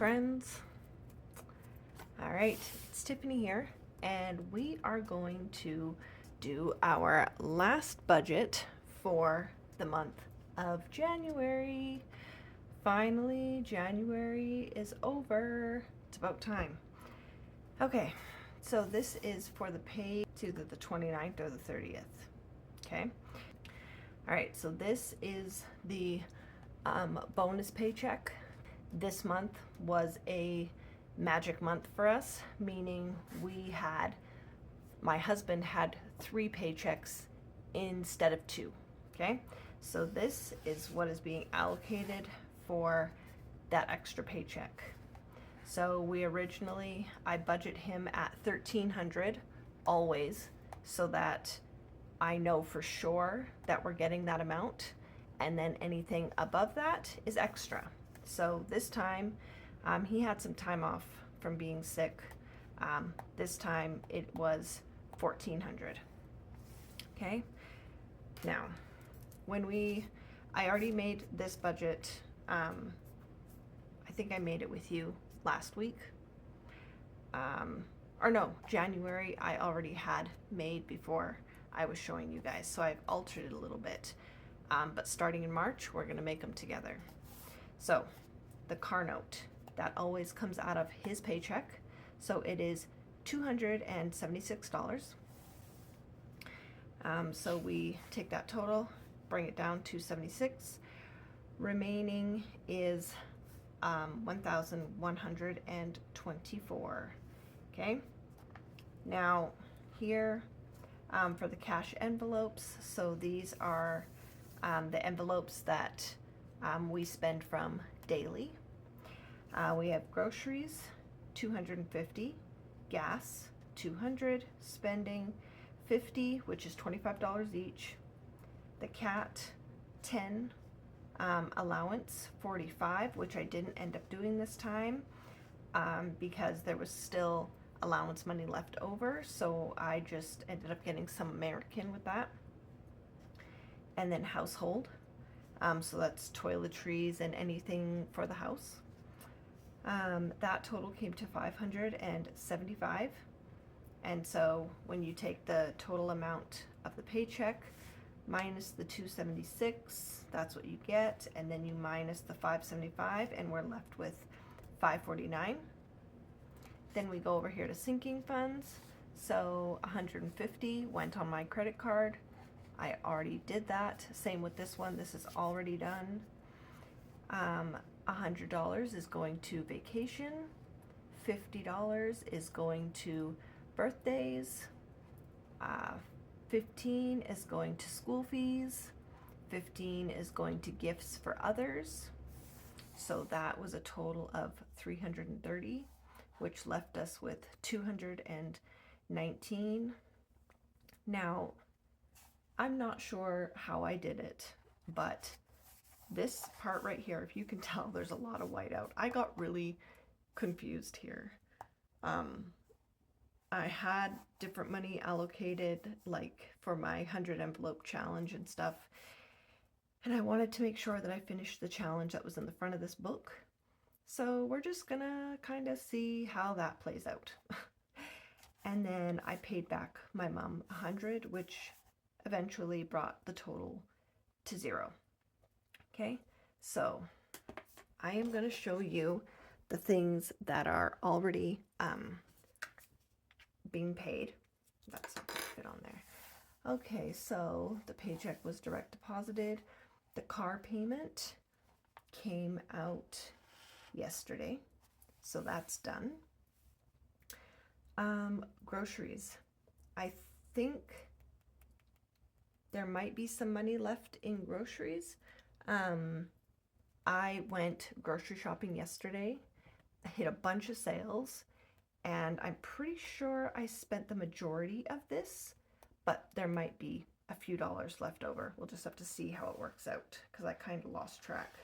friends. All right, it's Tiffany here, and we are going to do our last budget for the month of January. Finally, January is over. It's about time. Okay, so this is for the pay to either the 29th or the 30th. Okay. All right, so this is the bonus paycheck. This month was a magic month for us, meaning my husband had 3 paychecks instead of 2. Okay, so this is what is being allocated for that extra paycheck. So I budget him at $1,300 always, so that I know for sure that we're getting that amount, and then anything above that is extra. So this time, he had some time off from being sick. This time it was $1,400. Okay. Now, I already made this budget. I think I made it with you last week. Or no, January I already had made before I was showing you guys. So I've altered it a little bit. But starting in March, we're going to make them together. So the car note, that always comes out of his paycheck. So it is $276. So we take that total, bring it down to 76. Remaining is 1,124. Okay. Now here for the cash envelopes, so these are the envelopes that we spend from daily. We have groceries, $250, gas, $200, spending $50, which is $25 each. The cat, $10, allowance, $45, which I didn't end up doing this time because there was still allowance money left over, so I just ended up getting some American with that. And then household, so that's toiletries and anything for the house. That total came to $575. And so when you take the total amount of the paycheck minus the $276, that's what you get, and then you minus the $575, and we're left with $549. Then we go over here to sinking funds. So $150 went on my credit card. I already did that. Same with this one. This is already done. $100 is going to vacation. $50 is going to birthdays. 15 is going to school fees. 15 is going to gifts for others. So that was a total of $330, which left us with $219. Now, I'm not sure how I did it, but this part right here, if you can tell, there's a lot of whiteout. I got really confused here. I had different money allocated, like for my 100 envelope challenge and stuff, and I wanted to make sure that I finished the challenge that was in the front of this book. So we're just gonna kind of see how that plays out. And then I paid back my mom $100, which eventually brought the total to 0. Okay, so I am going to show you the things that are already being paid. That's not going to fit on there. Okay, so the paycheck was direct deposited. The car payment came out yesterday, so that's done. Groceries. I think there might be some money left in groceries. I went grocery shopping yesterday. I hit a bunch of sales, and I'm pretty sure I spent the majority of this, but there might be a few dollars left over. We'll just have to see how it works out, because I kind of lost track.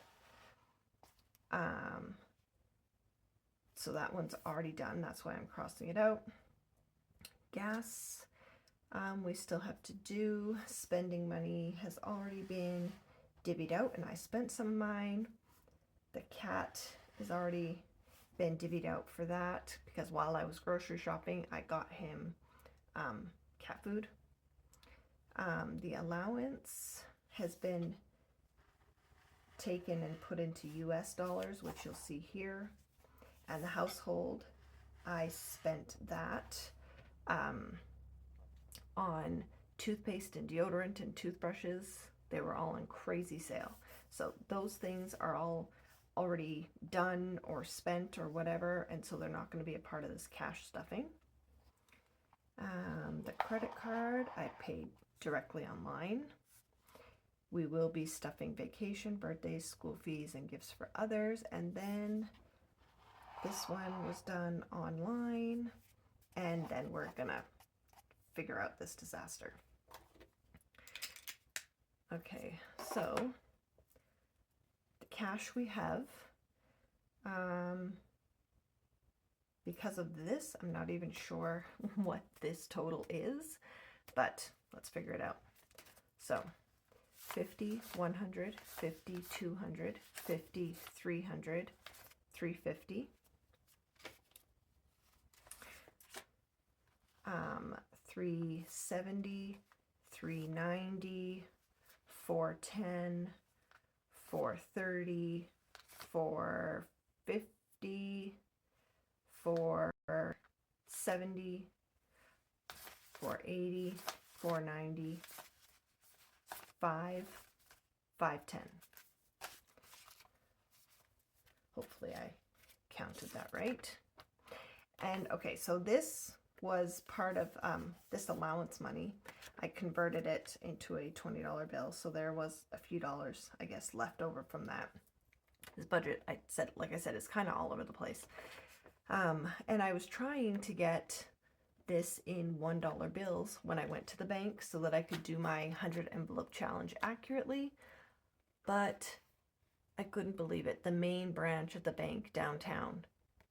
So that one's already done. That's why I'm crossing it out. Gas, we still have to do. Spending money has already been divvied out, and I spent some of mine. The cat is already been divvied out for that because while I was grocery shopping, I got him cat food. The allowance has been taken and put into US dollars, which you'll see here. And the household, I spent that on toothpaste and deodorant and toothbrushes. They were all in crazy sale. So those things are all already done or spent or whatever, and so they're not going to be a part of this cash stuffing. The credit card, I paid directly online. We will be stuffing vacation, birthdays, school fees, and gifts for others. And then this one was done online, and then we're gonna figure out this disaster. Okay, so the cash we have, because of this, I'm not even sure what this total is, but let's figure it out. So 50, 100, 50, 200, 50, 300, 350. 370, 390, 410, 430, 450, 470, 480, 490, 510. Hopefully I counted that right. And okay, so this was part of this allowance money. I converted it into a $20 bill, so there was a few dollars, I guess, left over from that. This budget, like I said, is kind of all over the place. And I was trying to get this in $1 bills when I went to the bank so that I could do my 100 envelope challenge accurately, but I couldn't believe it. The main branch at the bank downtown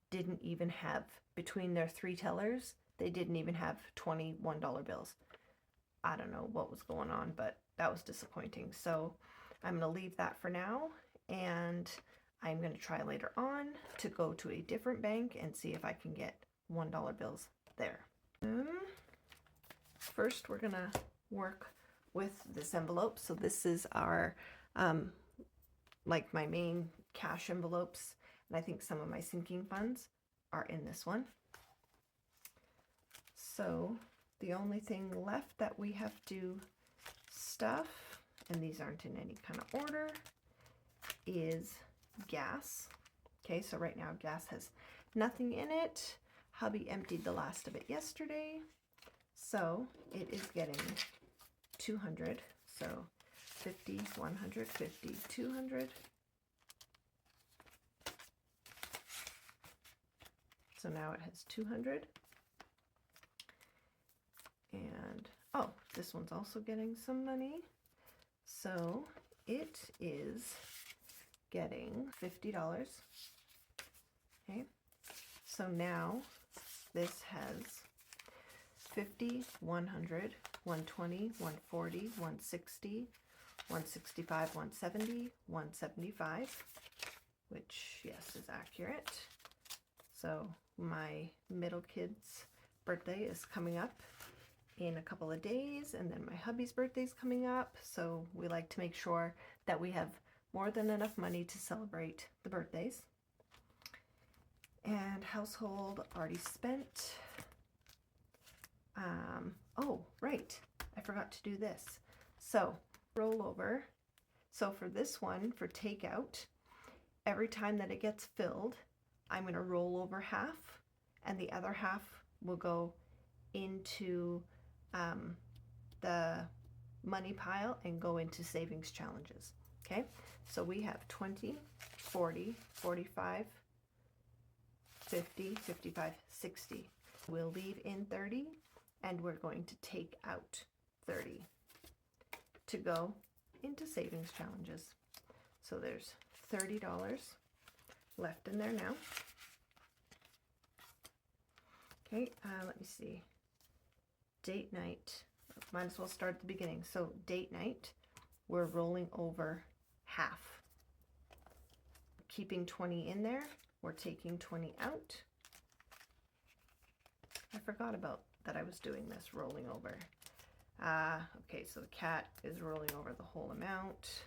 didn't even have, between their 3 tellers, they didn't even have $21 bills. I don't know what was going on, but that was disappointing. So I'm going to leave that for now, and I'm going to try later on to go to a different bank and see if I can get $1 bills there. First, we're going to work with this envelope. So this is our, like my main cash envelopes, and I think some of my sinking funds are in this one. So the only thing left that we have to stuff, and these aren't in any kind of order, is gas. Okay, so right now gas has nothing in it. Hubby emptied the last of it yesterday, so it is getting 200. So 50, 100, 50, 200. So now it has 200. And, oh, this one's also getting some money. So it is getting $50. Okay, so now this has 50, 100, 120, 140, 160, 165, 170, 175, which, yes, is accurate. So my middle kid's birthday is coming up in a couple of days, and then my hubby's birthday's coming up, so we like to make sure that we have more than enough money to celebrate the birthdays. And household already spent. Oh, right, I forgot to do this. So rollover. So for this one, for takeout, every time that it gets filled, I'm going to roll over half, and the other half will go into the money pile and go into savings challenges. Okay, so we have 20, 40, 45, 50, 55, 60. We'll leave in 30, and we're going to take out 30 to go into savings challenges. So there's $30 left in there now. Okay, let me see. Date night, might as well start at the beginning. So date night, we're rolling over half, keeping 20 in there, we're taking 20 out. I forgot about that I was doing this, rolling over. Okay, so the cat is rolling over the whole amount.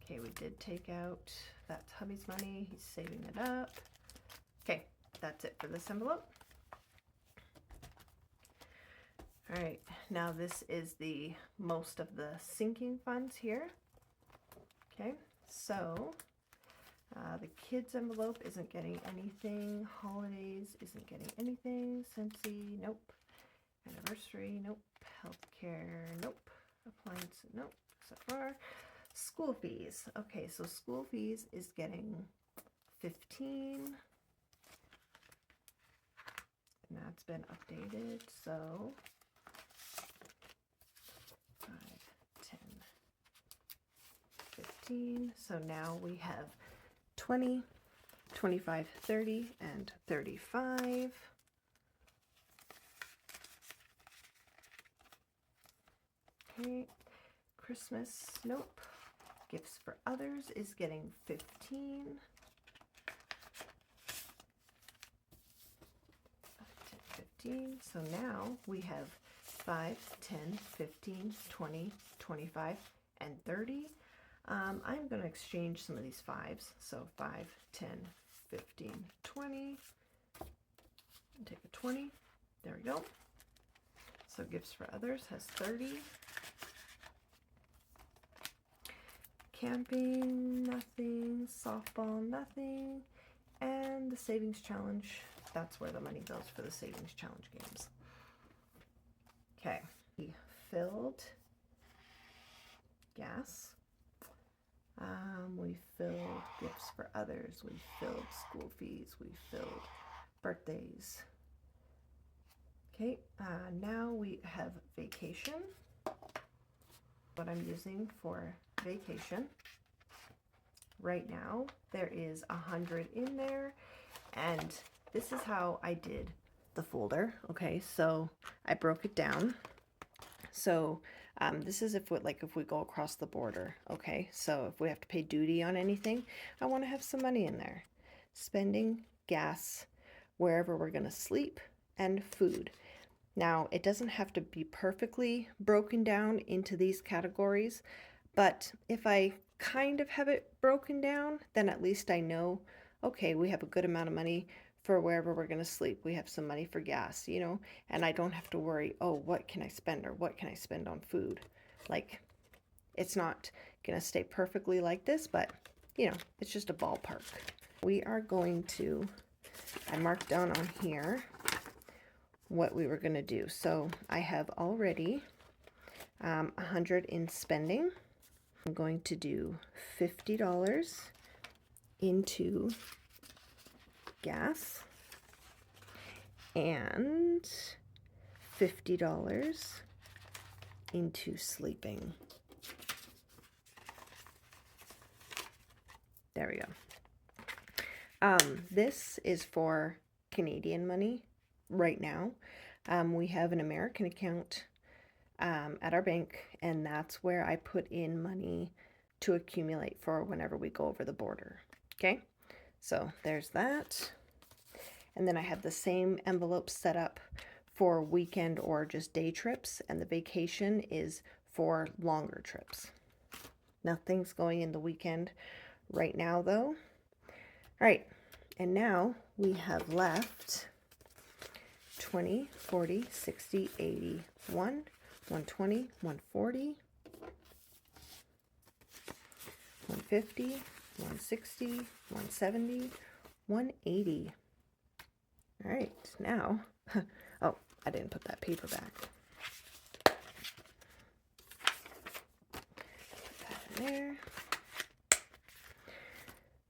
Okay, we did take out, that's hubby's money, he's saving it up. Okay, that's it for this envelope. All right, now this is the most of the sinking funds here. Okay, so the kids envelope isn't getting anything, holidays isn't getting anything, Scentsy, nope, anniversary, nope, healthcare, nope, appliance, nope, except for school fees. Okay, so school fees is getting 15, and that's been updated, so 5, 10, 15. So now we have 20, 25, 30, and 35. Okay, Christmas, nope. Gifts for others is getting 15. 15. So now we have 5, 10, 15, 20, 25, and 30. I'm going to exchange some of these 5s. So 5, 10, 15, 20. And take a 20. There we go. So gifts for others has 30. Camping, nothing. Softball, nothing. And the savings challenge, that's where the money goes for the savings challenge games. Okay, we filled gas. We filled gifts for others. We filled school fees. We filled birthdays. Okay, now we have vacation. What I'm using for vacation right now, there is 100 in there, and this is how I did the folder. Okay, so I broke it down. So this is if we go across the border. Okay, so if we have to pay duty on anything, I want to have some money in there. Spending, gas, wherever we're going to sleep, and food. Now, it doesn't have to be perfectly broken down into these categories, but if I kind of have it broken down, then at least I know, okay, we have a good amount of money for wherever we're going to sleep. We have some money for gas, you know, and I don't have to worry, oh, what can I spend or what can I spend on food? Like, it's not going to stay perfectly like this, but, you know, it's just a ballpark. We are going to, I marked down on here what we were going to do. So I have already 100 in spending. I'm going to do $50 into gas and $50 into sleeping. There we go. This is for Canadian money right now. We have an American account at our bank, and that's where I put in money to accumulate for whenever we go over the border. Okay, so there's that. And then I have the same envelope set up for weekend or just day trips, and the vacation is for longer trips. Nothing's going in the weekend right now though. All right, and now we have left 20, 40, 60, 80, 120, 140, 150, 160, 170, 180. All right, now, oh, I didn't put that paper back. Put that in there.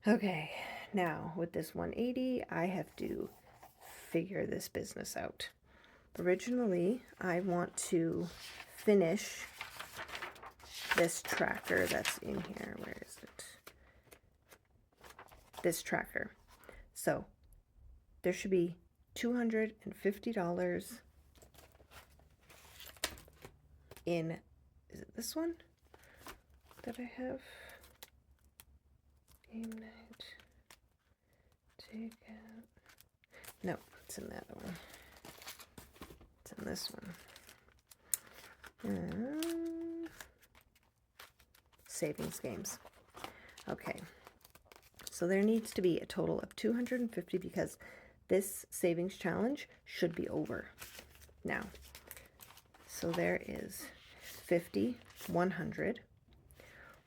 Okay, now with this 180, I have to figure this business out. Originally, I want to finish this tracker that's in here. Where is it? This tracker. So there should be $250 in, is it this one? that I have? Game night. Take out. No, it's in that one. It's in this one. Savings games. Okay. So there needs to be a total of 250 because this savings challenge should be over now. So there is 50, 100,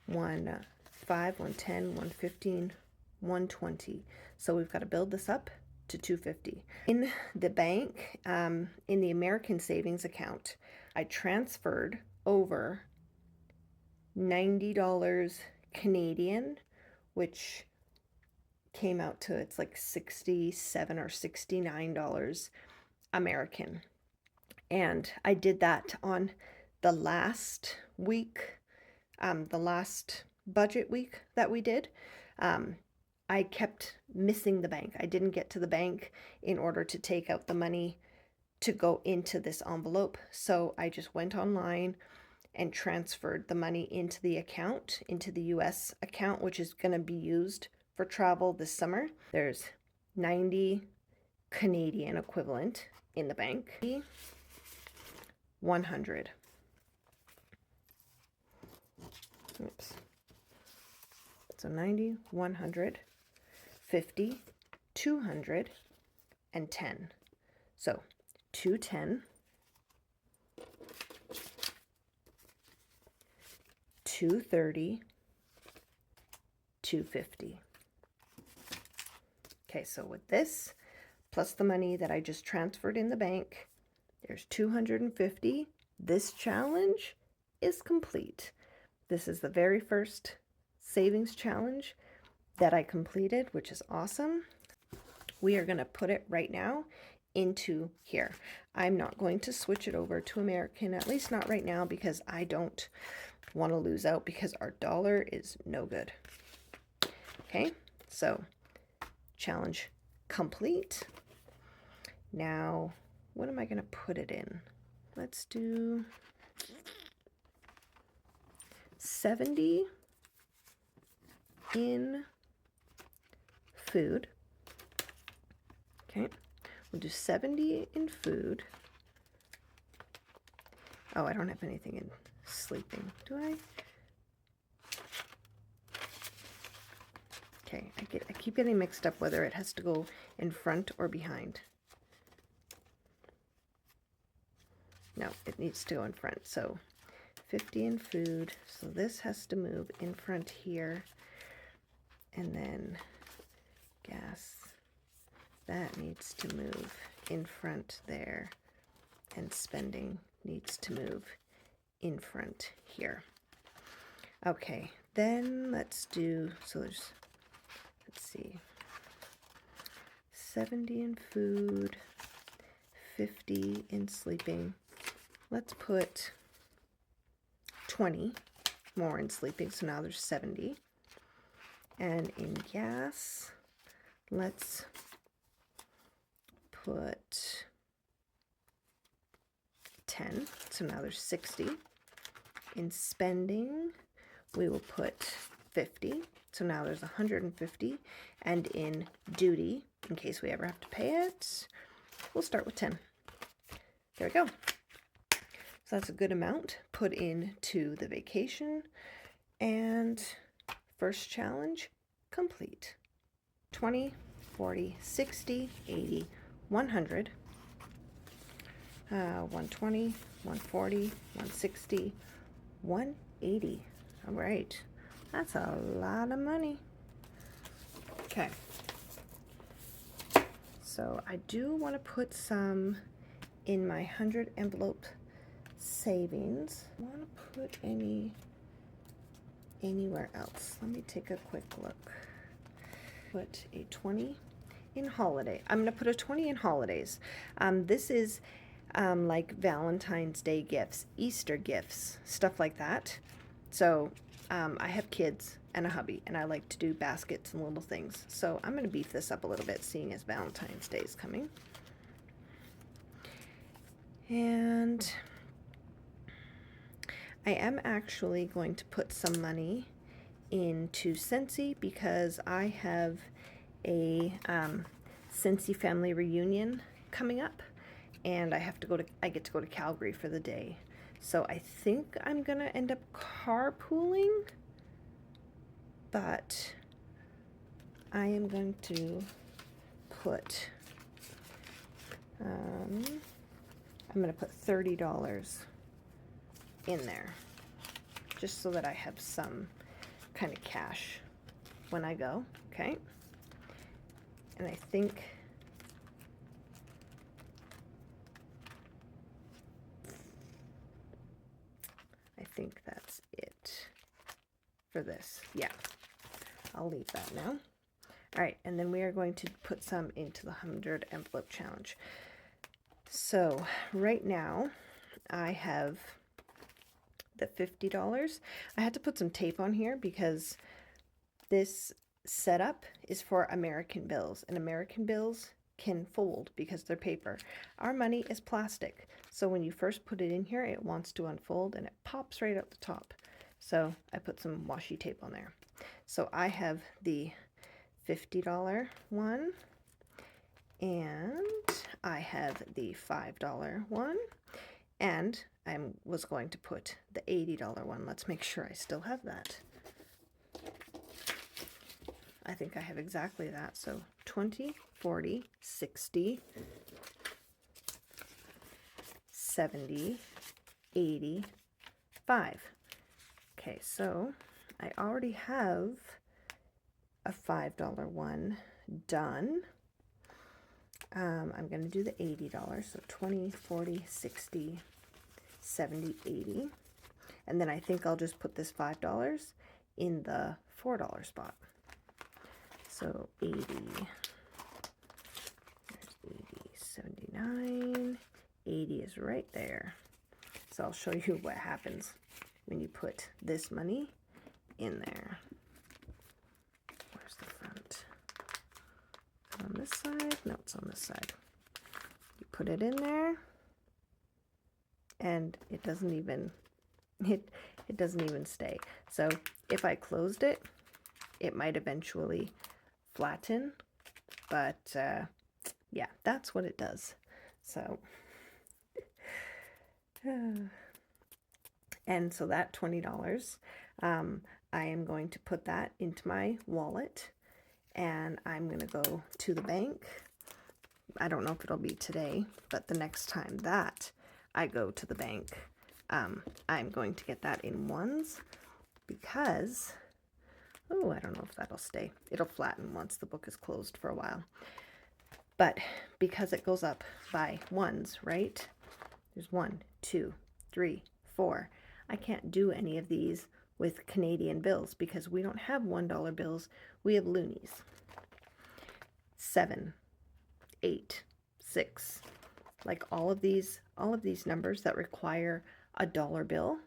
1, 5, 110, 115, 120. So we've got to build this up to 250. In the bank, in the American savings account, I transferred over $90 Canadian, which came out to, it's like $67 or $69 American. And I did that on the last week, the last budget week that we did. I kept missing the bank. I didn't get to the bank in order to take out the money to go into this envelope. So I just went online and transferred the money into the account, into the US account, which is going to be used for travel this summer. There's 90 Canadian equivalent in the bank. 100. Oops. So 90, 100, 50, 200, and 10. So 210, 230, 250. Okay, so with this, plus the money that I just transferred in the bank, there's 250. This challenge is complete. This is the very first savings challenge that I completed, which is awesome. We are going to put it right now into here. I'm not going to switch it over to American, at least not right now, because I don't want to lose out because our dollar is no good. Okay, so challenge complete. Now, what am I going to put it in? Let's do 70 in food. Okay, we'll do 70 in food. Oh, I don't have anything in sleeping, do I? Okay, I keep getting mixed up whether it has to go in front or behind. No, it needs to go in front. So 50 in food. So this has to move in front here. And then gas, that needs to move in front there. And spending needs to move in front here. Okay, then let's do, so there's, let's see, 70 in food, 50 in sleeping. Let's put 20 more in sleeping, so now there's 70. And in gas, let's put 10, so now there's 60. In spending, we will put 50, so now there's 150. And in duty, in case we ever have to pay it, we'll start with 10. There we go. So that's a good amount put into the vacation. And first challenge complete. 20, 40, 60, 80, 100, 120, 140, 160, 180. All right, that's a lot of money. Okay, so I do want to put some in my 100 envelope savings. I want to put anywhere else. Let me take a quick look. Put a 20 in holiday. I'm going to put a 20 in holidays. This is like Valentine's Day gifts, Easter gifts, stuff like that. So I have kids and a hubby, and I like to do baskets and little things. So I'm going to beef this up a little bit, seeing as Valentine's Day is coming. And I am actually going to put some money into Scentsy because I have a Scentsy family reunion coming up, and I get to go to Calgary for the day. So I think I'm gonna end up carpooling, but I am going to put I'm gonna put $30 in there, just so that I have some kind of cash when I go, okay? And I think that's it for this. Yeah, I'll leave that now. All right, and then we are going to put some into the 100 envelope challenge. So right now I have the $50. I had to put some tape on here because this setup is for American bills, and American bills can fold because they're paper. Our money is plastic, so when you first put it in here, it wants to unfold and it pops right out the top. So I put some washi tape on there. So I have the $50 one, and I have the $5 one, and I was going to put the $80 one. Let's make sure I still have that. I think I have exactly that. So 20, 40, 60, 70, 80, 5. Okay, so I already have a $5 one done. I'm going to do the $80. So 20, 40, 60, 70, 80. And then I think I'll just put this $5 in the $4 spot. So 80, there's 80, 79, 80 is right there. So I'll show you what happens when you put this money in there. Where's the front? On this side? No, it's on this side. You put it in there, and it doesn't even stay. So if I closed it, it might eventually flatten, but yeah, that's what it does. So and so that $20, I am going to put that into my wallet, and I'm going to go to the bank. I don't know if it'll be today, but the next time that I go to the bank, I'm going to get that in ones because, oh, I don't know if that'll stay. It'll flatten once the book is closed for a while. But because it goes up by ones, right? There's 1, 2, 3, 4. I can't do any of these with Canadian bills because we don't have $1 bills. We have loonies. 7, 8, 6. Like all of these numbers that require a dollar bill,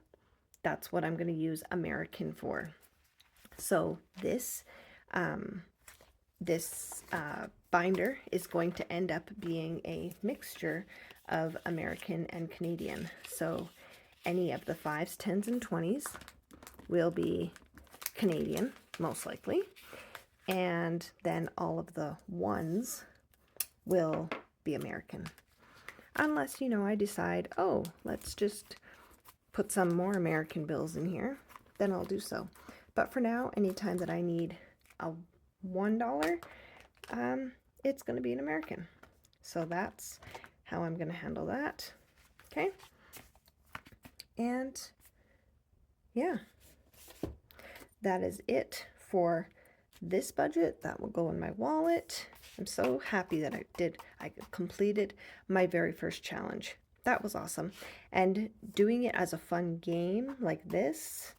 that's what I'm going to use American for. So this binder is going to end up being a mixture of American and Canadian. So any of the 5s, 10s, and 20s will be Canadian, most likely. And then all of the 1s will be American. Unless, I decide, oh, let's just put some more American bills in here, then I'll do so. But for now, anytime that I need a $1, it's going to be an American. So that's how I'm going to handle that. Okay. And yeah, that is it for this budget. That will go in my wallet. I'm so happy that I completed my very first challenge. That was awesome. And doing it as a fun game like this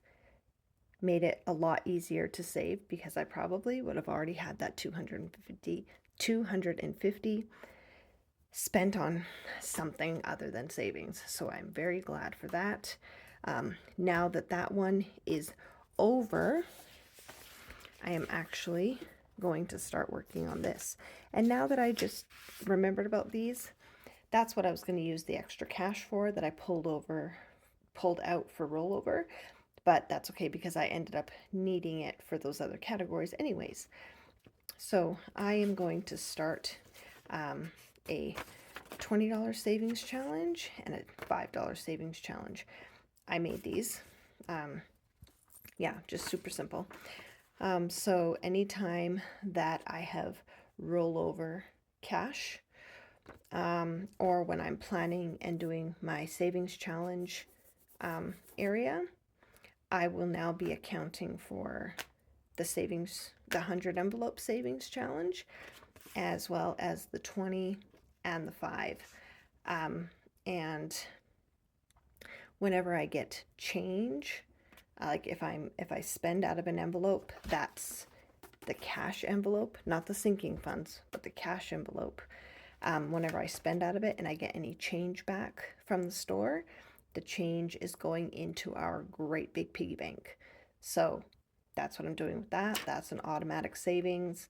made it a lot easier to save because I probably would have already had that $250 spent on something other than savings. So I'm very glad for that. Now that one is over, I am actually going to start working on this. And now that I just remembered about these, that's what I was going to use the extra cash for that I pulled pulled out for rollover, but that's okay because I ended up needing it for those other categories anyways. So I am going to start a $20 savings challenge and a $5 savings challenge. I made these. Yeah, just super simple. So anytime that I have rollover cash, or when I'm planning and doing my savings challenge area, I will now be accounting for the savings, the 100 envelope savings challenge, as well as the 20 and the 5. And whenever I get change, like if I spend out of an envelope, that's the cash envelope, not the sinking funds, but the cash envelope. Whenever I spend out of it and I get any change back from the store, the change is going into our great big piggy bank. So that's what I'm doing with that. That's an automatic savings.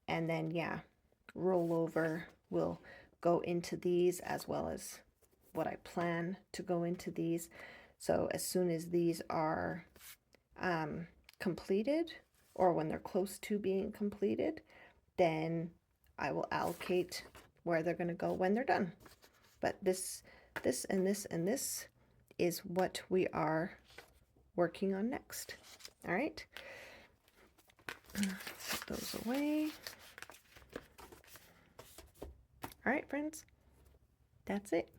And then, yeah, rollover will go into these as well as what I plan to go into these. So as soon as these are completed, or when they're close to being completed, then I will allocate where they're going to go when they're done. But this and this and this is what we are working on next. All right. Put those away. All right, friends. That's it.